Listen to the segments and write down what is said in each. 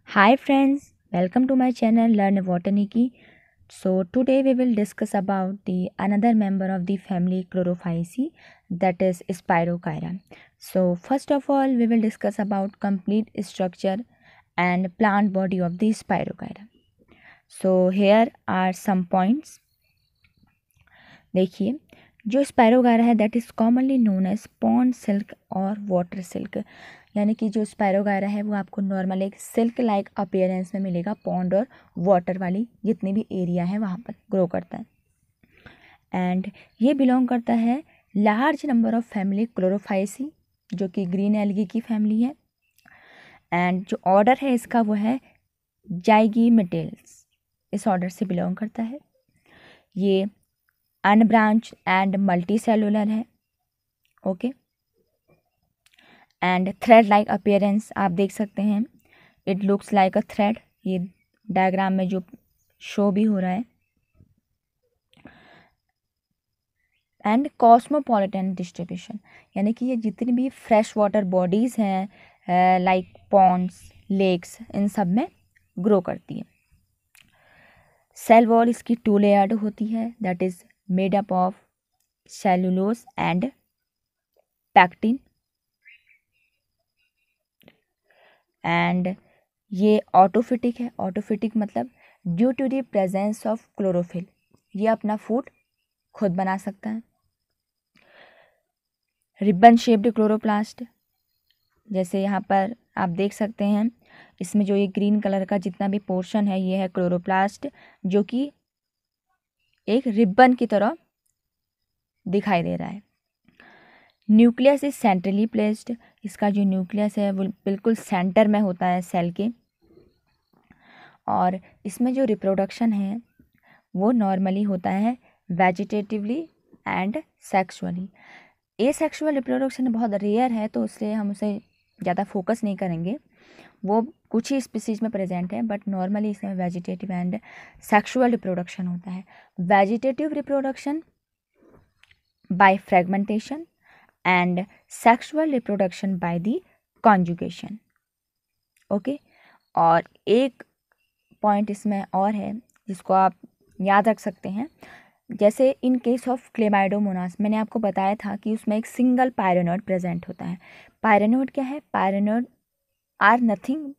Hi friends, welcome to my channel Learn Botany. So today we will discuss about the another member of the family Chlorophyceae, that is Spirogyra. So first of all we will discuss about complete structure and plant body of the Spirogyra. So here are some points. देखिए, जो spirogyra है that is commonly known as pond silk और water silk, यानी कि जो spirogyra है वो आपको नॉर्मल एक सिल्क लाइक अपीयरेंस में मिलेगा, पॉन्ड और वाटर वाली जितनी भी एरिया है वहाँ पर ग्रो करता है। एंड ये बिलोंग करता है large number of family Chlorophyceae, जो कि ग्रीन एल्गी की फैमिली है। एंड जो ऑर्डर है इसका वो है जाइगीमेटेल्स, इस ऑर्डर से बिलोंग करता है। ये अनब्रांच एंड मल्टी सेलुलर है। Okay, and thread like appearance आप देख सकते हैं, it looks like a thread, ये डायग्राम में जो शो भी हो रहा है। एंड कॉस्मोपॉलिटन डिस्ट्रीब्यूशन, यानी कि ये जितनी भी फ्रेश वाटर बॉडीज़ हैं लाइक पॉन्ड्स, लेक्स, इन सब में ग्रो करती है। सेल वॉल इसकी 2 लेयर्ड होती है, that is made up of cellulose and pectin. And ये ऑटोफिटिक है। ऑटोफिटिक मतलब due to the presence of chlorophyll, ये अपना फूड खुद बना सकता है। रिबन शेप्ड क्लोरोप्लास्ट, जैसे यहाँ पर आप देख सकते हैं, इसमें जो ये ग्रीन कलर का जितना भी पोर्शन है ये है क्लोरोप्लास्ट, जो कि एक रिबन की तरह दिखाई दे रहा है। न्यूक्लियस इज सेंट्रली प्लेस्ड, इसका जो न्यूक्लियस है वो बिल्कुल सेंटर में होता है सेल के। और इसमें जो रिप्रोडक्शन है वो नॉर्मली होता है vegetatively and sexually. Asexual reproduction बहुत रेयर है, तो इसलिए हम उसे ज़्यादा फोकस नहीं करेंगे, वो कुछ ही स्पीसीज में प्रेजेंट है, बट नॉर्मली इसमें वेजिटेटिव एंड सेक्सुअल रिप्रोडक्शन होता है। Vegetative reproduction by fragmentation and sexual reproduction by the conjugation. Okay, और एक पॉइंट इसमें और है जिसको आप याद रख सकते हैं, जैसे इन केस ऑफ क्लेमाइडोमोनास मैंने आपको बताया था कि उसमें एक सिंगल पायरेनोड प्रेजेंट होता है। पायरेनोड क्या है? Pyrenoid are nothing,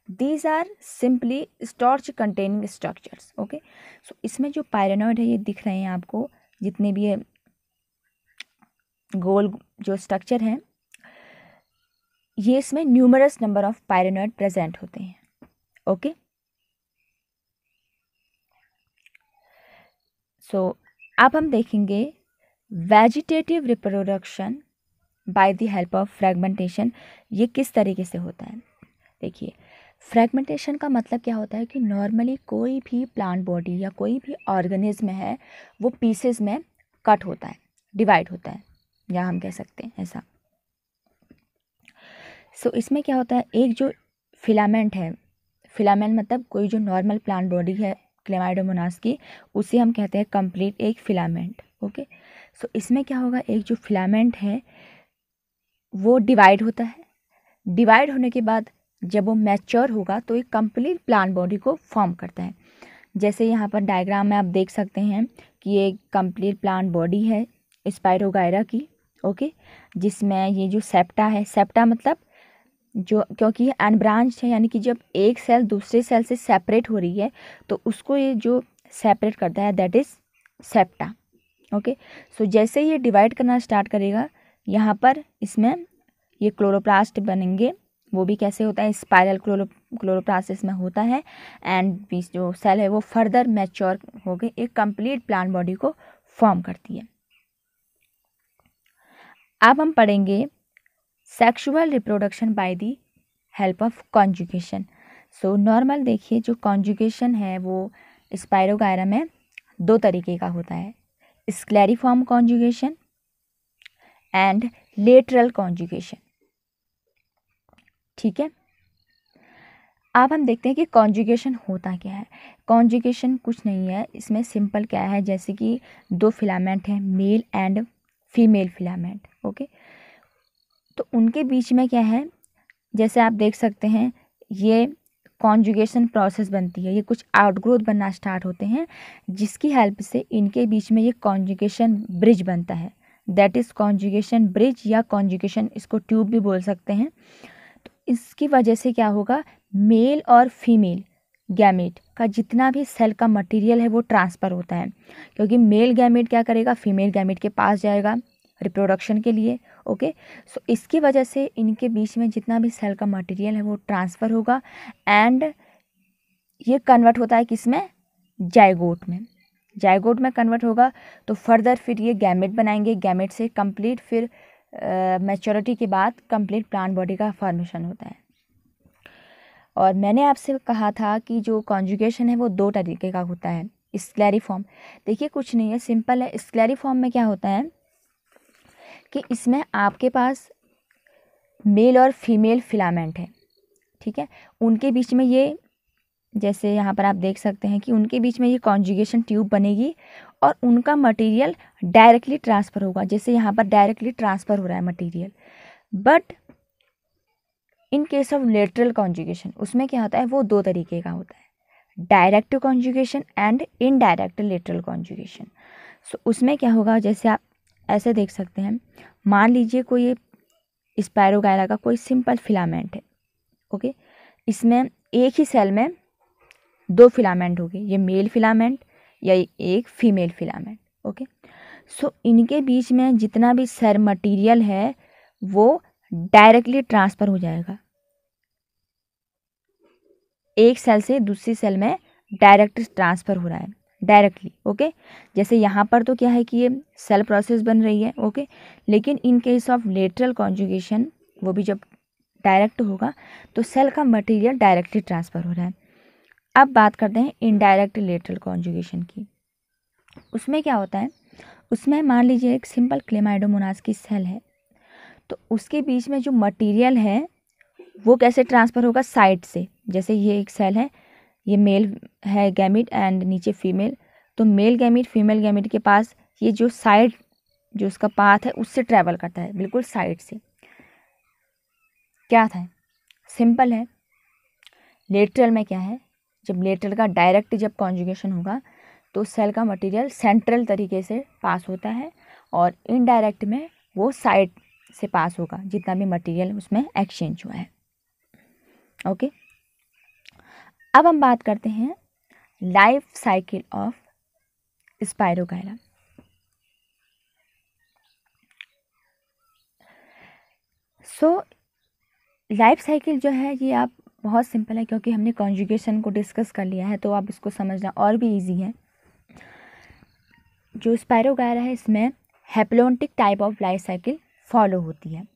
these are simply starch containing structures. Okay, so इसमें जो पायरेनोड है ये दिख रहे हैं आपको, जितने भी ये गोल जो स्ट्रक्चर हैं, ये इसमें न्यूमरस नंबर ऑफ पायरेनोड प्रेजेंट होते हैं। ओके, सो अब हम देखेंगे vegetative reproduction by the help of fragmentation, ये किस तरीके से होता है। देखिए, फ्रेगमेंटेशन का मतलब क्या होता है कि नॉर्मली कोई भी प्लांट बॉडी या कोई भी ऑर्गेनिज्म है वो पीसेस में कट होता है, डिवाइड होता है, या हम कह सकते हैं ऐसा। सो इसमें क्या होता है, एक जो फिलामेंट है, फिलामेंट मतलब कोई जो नॉर्मल प्लांट बॉडी है क्लेमाइडोमोनास की, उसे हम कहते हैं कंप्लीट एक फिलामेंट। ओके, सो इसमें क्या होगा, एक जो फिलामेंट है वो डिवाइड होता है। डिवाइड होने के बाद जब वो मैच्योर होगा तो एक कंप्लीट प्लांट बॉडी को फॉर्म करता है। जैसे यहाँ पर डायग्राम में आप देख सकते हैं कि ये कंप्लीट प्लांट बॉडी है स्पायरोगायरा की। ओके, जिसमें ये जो सेप्टा है, सेप्टा मतलब जो, क्योंकि ये अनब्रांच है, यानी कि जब एक सेल दूसरे सेल से सेपरेट हो रही है तो उसको ये जो सेपरेट करता है दैट इज़ सेप्टा। ओके, सो जैसे ये डिवाइड करना स्टार्ट करेगा, यहाँ पर इसमें ये क्लोरोप्लास्ट बनेंगे। वो भी कैसे होता है, स्पाइरल क्लोरोप्लास्ट इसमें होता है, एंड जो सेल है वो फर्दर मैच्योर होकर एक कंप्लीट प्लांट बॉडी को फॉर्म करती है। अब हम पढ़ेंगे sexual reproduction by the help of conjugation. So normal देखिए, जो कॉन्जुगेशन है वो स्पायरोगायरा में 2 तरीके का होता है, स्क्लेरिफॉर्म कॉन्जुगेशन एंड लेटरल कॉन्जुगेशन। ठीक है, अब हम देखते हैं कि कॉन्जुगेशन होता क्या है। कॉन्जुगेशन कुछ नहीं है, इसमें सिंपल क्या है, जैसे कि 2 फिलामेंट हैं, male and female filament. Okay, तो उनके बीच में क्या है, जैसे आप देख सकते हैं ये कॉन्जुगेशन प्रोसेस बनती है, ये कुछ आउटग्रोथ बनना स्टार्ट होते हैं, जिसकी हेल्प से इनके बीच में ये कॉन्जुगेशन ब्रिज बनता है, दैट इज़ कॉन्जुगेशन ब्रिज या कॉन्जुगेशन, इसको ट्यूब भी बोल सकते हैं। तो इसकी वजह से क्या होगा, मेल और फीमेल गैमेट का जितना भी सेल का मटेरियल है वो ट्रांसफ़र होता है, क्योंकि मेल गैमेट क्या करेगा, फीमेल गैमेट के पास जाएगा रिप्रोडक्शन के लिए। ओके, सो इसकी वजह से इनके बीच में जितना भी सेल का मटेरियल है वो ट्रांसफ़र होगा एंड ये कन्वर्ट होता है किस में, जाइगोट में। जाइगोट में कन्वर्ट होगा तो फर्दर फिर ये गैमेट बनाएंगे, गैमेट से कंप्लीट फिर मैच्योरिटी के बाद कंप्लीट प्लांट बॉडी का फॉर्मेशन होता है। और मैंने आपसे कहा था कि जो कॉन्जुगेशन है वो 2 तरीके का होता है। स्क्लेरिफॉर्म, देखिए कुछ नहीं है, सिंपल है। स्क्लेरिफॉर्म में क्या होता है कि इसमें आपके पास मेल और फीमेल फिलामेंट है, ठीक है, उनके बीच में ये, जैसे यहाँ पर आप देख सकते हैं कि उनके बीच में ये कॉन्जुगेशन ट्यूब बनेगी और उनका मटेरियल डायरेक्टली ट्रांसफ़र होगा, जैसे यहाँ पर डायरेक्टली ट्रांसफ़र हो रहा है material. But in case of lateral conjugation उसमें क्या होता है, वो 2 तरीके का होता है, direct conjugation and indirect lateral conjugation. So उसमें क्या होगा, जैसे आप ऐसे देख सकते हैं, मान लीजिए कोई स्पायरोगायरा का कोई सिंपल फिलामेंट है। ओके, इसमें एक ही सेल में 2 फिलामेंट होंगे, ये मेल फिलामेंट या एक फीमेल फिलामेंट। ओके, सो इनके बीच में जितना भी सेल मटेरियल है वो डायरेक्टली ट्रांसफ़र हो जाएगा, एक सेल से दूसरी सेल में डायरेक्ट ट्रांसफ़र हो रहा है डायरेक्टली। ओके, जैसे यहाँ पर तो क्या है कि ये सेल प्रोसेस बन रही है। ओके, लेकिन in case of lateral conjugation वो भी जब डायरेक्ट होगा तो सेल का मटेरियल डायरेक्टली ट्रांसफ़र हो रहा है। अब बात करते हैं इनडायरेक्ट लेटरल कॉन्जुगेशन की। उसमें क्या होता है, उसमें मान लीजिए एक सिंपल क्लेमाइडोमोनास की सेल है, तो उसके बीच में जो मटेरियल है वो कैसे ट्रांसफ़र होगा, साइड से। जैसे ये एक सेल है, ये मेल है गैमिट एंड नीचे फीमेल, तो मेल गैमिट फीमेल गैमिट के पास ये जो साइड, जो उसका पाथ है उससे ट्रैवल करता है, बिल्कुल साइड से। क्या था, सिंपल है। लेटरल में क्या है, जब लेटरल का डायरेक्ट जब कॉन्जुगेशन होगा तो सेल का मटेरियल सेंट्रल तरीके से पास होता है और इनडायरेक्ट में वो साइड से पास होगा, जितना भी मटेरियल उसमें एक्सचेंज हुआ है। ओके, अब हम बात करते हैं life cycle of spirogyra. So life cycle जो है ये आप बहुत सिंपल है, क्योंकि हमने कॉन्जुगेशन को डिस्कस कर लिया है तो आप इसको समझना और भी इजी है। जो स्पायरोगायरा है इसमें haplontic type of life cycle follow होती है।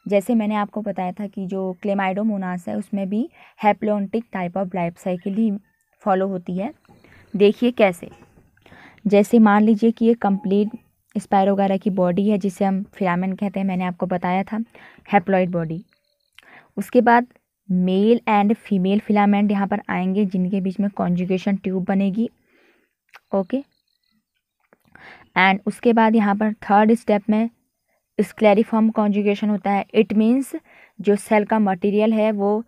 जैसे मैंने आपको बताया था कि जो क्लेमाइडोमोनास है उसमें भी haplontic type of life cycle ही फॉलो होती है। देखिए कैसे, जैसे मान लीजिए कि ये कंप्लीट स्पायरोगायरा की बॉडी है जिसे हम फिलामेंट कहते हैं, मैंने आपको बताया था, हैप्लॉइड बॉडी। उसके बाद मेल एंड फीमेल फिलामेंट यहाँ पर आएंगे जिनके बीच में कॉन्जुगेशन ट्यूब बनेगी। ओके, एंड उसके बाद यहाँ पर थर्ड स्टेप में स्क्लेरिफॉर्म कॉन्जुगेशन होता है। इट मीन्स जो सेल का मटेरियल है वो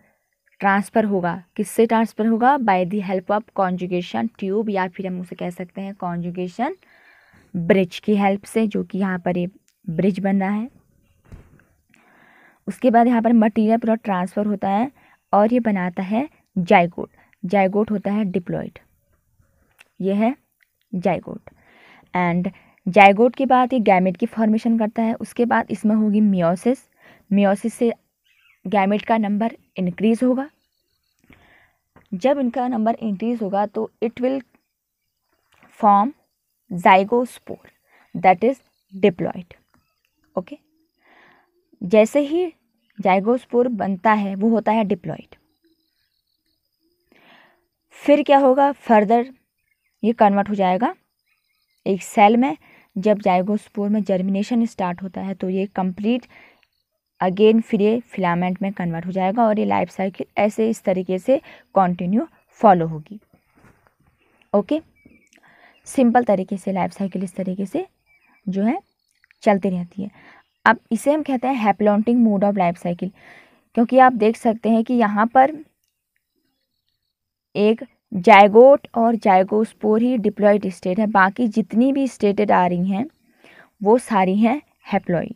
ट्रांसफ़र होगा, किससे ट्रांसफ़र होगा, by the help of conjugation tube, या फिर हम उसे कह सकते हैं कॉन्जुगेशन ब्रिज की हेल्प से, जो कि यहाँ पर ये ब्रिज बन रहा है। उसके बाद यहाँ पर मटेरियल पूरा ट्रांसफ़र होता है और ये बनाता है जाइगोट। जाइगोट होता है डिप्लॉइड, ये है जाइगोट। एंड जाइगोट के बाद ये गैमेट की फॉर्मेशन करता है। उसके बाद इसमें होगी मियोसिस। मियोसिस से गैमेट का नंबर इंक्रीज़ होगा। जब इनका नंबर इंक्रीज़ होगा तो it will form zygospore, that is diploid. Okay, जैसे ही जाइगोस्पोर बनता है वो होता है डिप्लॉइड। फिर क्या होगा, फर्दर ये कन्वर्ट हो जाएगा एक सेल में। जब जाइगोस्पोर में जर्मिनेशन स्टार्ट होता है तो ये कंप्लीट अगेन फिर ये फिलामेंट में कन्वर्ट हो जाएगा और ये लाइफ साइकिल ऐसे इस तरीके से कंटिन्यू फॉलो होगी। ओके, सिंपल तरीके से लाइफ साइकिल इस तरीके से जो है चलती रहती है। अब इसे हम कहते हैं haplontic mode of life cycle, क्योंकि आप देख सकते हैं कि यहाँ पर एक जायगोट और जायगोस्पोर ही डिप्लॉयड स्टेट है, बाकी जितनी भी स्टेटेड आ रही हैं वो सारी हैं हैप्लॉइड।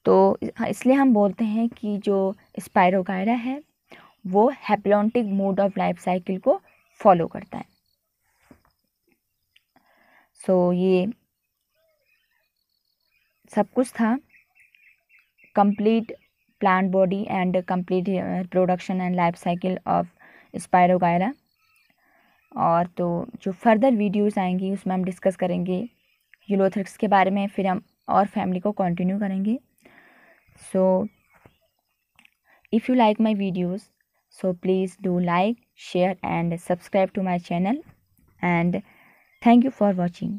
तो इसलिए हम बोलते हैं कि जो स्पायरोगायरा है वो haplontic mode of life cycle को फॉलो करता है। सो ये सब कुछ था, complete plant body and complete production and life cycle of spirogyra. और तो जो फर्दर वीडियोस आएंगी उसमें हम डिस्कस करेंगे यूलोथ्रिक्स के बारे में, फिर हम और फैमिली को कंटिन्यू करेंगे। So if you like my videos, so please do like, share and subscribe to my channel, and thank you for watching.